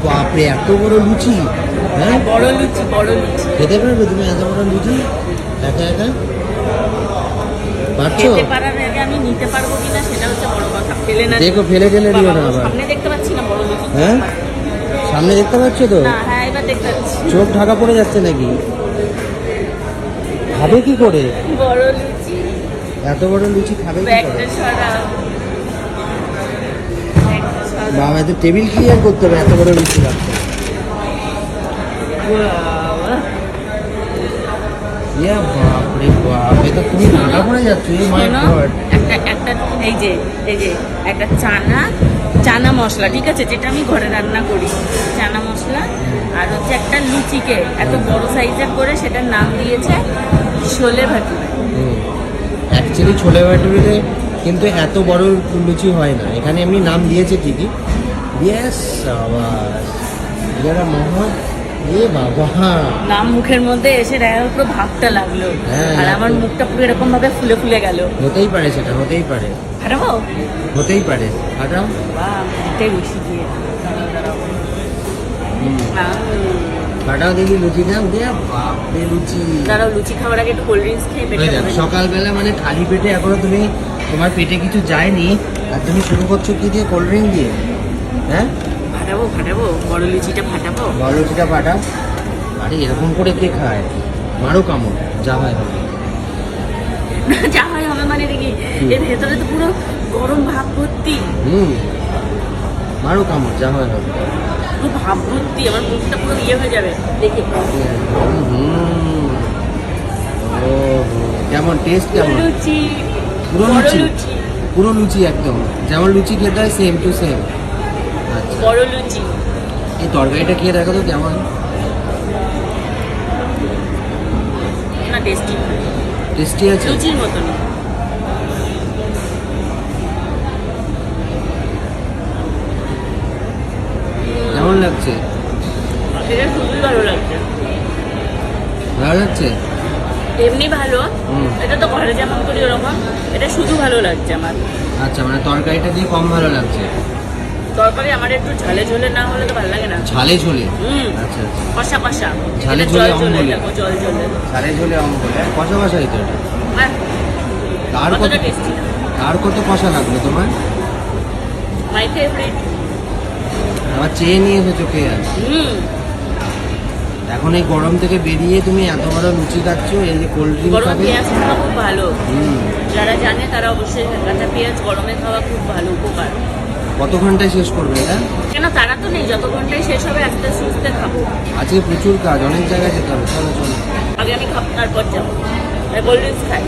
বাপরে এত বড় লুচি! হ্যাঁ বড় লুচি, বড় লুচি খেতে পারবে তুমি এত বড় লুচি একা একা? পারছো? খেতে পারার আগে আমি নিতে পারবো কিনা সেটা হচ্ছে বড় কথা। ফেলে না দেখো, ফেলে ঠেলে দিও না আবার। সামনে দেখতে পাচ্ছি না বড় লুচি। হ্যাঁ সামনে দেখতে পাচ্ছ তো? না, হ্যাঁ এবার দেখতে পাচ্ছি। চোখ ঢাকা পড়ে যাচ্ছে নাকি? খাবে কি করে বড় লুচি? এত বড় লুচি খাবে কি ব্যাগটা করে? সরাও। বাবা, এত টেবিল ক্লিয়ার করতে হবে এত বড় লুচি রাখতে। বাবা, ইয়া বাপরে বাপ, এটা তুমি ঢাকা পড়ে যাচ্ছ। এই মাই শোনো, গড! একটা এই যে একটা চানা মশলা, ঠিক আছে, যেটা আমি ঘরে রান্না করি, চানা মশলা, আর হচ্ছে একটা লুচিকে এত বড় সাইজের করে সেটার নাম দিয়েছে ছোলে ভাটুরে। অ্যাকচুয়ালি ছোলে ভাটুরে কিন্তু এত বড় লুচি হয় না, এখানে এমনি নাম দিয়েছে ঠিকই। ইয়েস আওয়াজ যারা মহৎ। এ বাবা, নাম মুখের মধ্যে এসে দেখা পুরো ভাবটা লাগলো, হ্যাঁ, আর আমার মুখটা পুরো এরকম ভাবে ফুলে ফুলে গেল। হতেই পারে, সেটা হতেই পারে, হাঁটাবো? হতেই পারে। হাঁটাও। এটাই বসে গিয়ে হাঁটাও দেখি লুচিটা। উঠে বাপরে লুচি! দাঁড়াও, লুচি খাওয়ার আগে একটু কোল্ড ড্রিঙ্কস খেয়ে ওই পেটটা দেখো, ভরে সকালবেলা মানে খালি পেটে এখনো তুমি, তোমার পেটে কিছু যায়নি আর তুমি শুরু করছো কি দিয়ে? কোল্ড ড্রিঙ্ক দিয়ে? হ্যাঁ, ফাটাবো বড় লুচিটা ফাটাবো। বড় লুচিটা পাঠাও। আরে এরকম করে কে খায়? মারো কামড়, যা হয় হবে। যা হয় হবে মানে দেখি, এর ভেতরে তো পুরো গরম ভাব ভর্তি, মারো কামড়, যা হয় হবে। পুরো ভাব ভর্তি, আমার মুখটা পুরো ইয়ে হয়ে যাবে দেখি। ও, কেমন টেস্ট? কেমন? লুচি, পুরো বড় লুচি? লুচি, পুরো লুচি একদম যেমন লুচি খেতে হয় সেম টু সেম। আচ্ছা, বড় লুচি। এই তরকারিটা খেয়ে দেখো তো কেমন না, টেস্টি, টেস্টি আছে। লুচির মতন। কেমন লাগছে? এটা খুবই ভালো লাগছে। ভালো লাগছে? এমনি ভালো, এটা তো ঘরে যেমন করি ওরকম, এটা শুধু ভালো লাগছে আমার। আচ্ছা, মানে তরকারিটা দিয়ে কম ভালো লাগছে। তরকারি আমার একটু ঝালে ঝোলে না হলে তো ভালো লাগে না। ঝালে ঝোলে? হুম, আচ্ছা আচ্ছা, কষা কষা, ঝালে এটা ঝোলে জল ঝোলে, অম্বলে। দেখো জল ঝোলে। ঝালে ঝোলে অম্বলে, কষা কষাই তো এটা। আর কত, কতটা টেস্টি না, আর কত কষা লাগলো তোমার? My favourite. আবার চেয়ে নিয়ে এসেছো খেয়ে আর। এখন এই গরম থেকে বেরিয়ে তুমি এত বড় লুচি খাচ্ছো, এই যে কোল্ড ড্রিঙ্ক গরমে খাবে। পেঁয়াজ খাওয়া খুব ভালো, হুম। যারা জানে তারা অবশ্যই কাঁচা পেঁয়াজ গরমে খাওয়া খুব ভালো, উপকার। কত ঘন্টায় শেষ করবে এটা? কেন, তারা তো নেই, যত ঘন্টায় শেষ হবে আস্তে আস্তে খাবো। আজকে প্রচুর কাজ, অনেক জায়গায় যেতে হবে। চলো চলো। আগে আমি খাবো, তারপর যাবো, কোল্ড ড্রিঙ্কস খাই।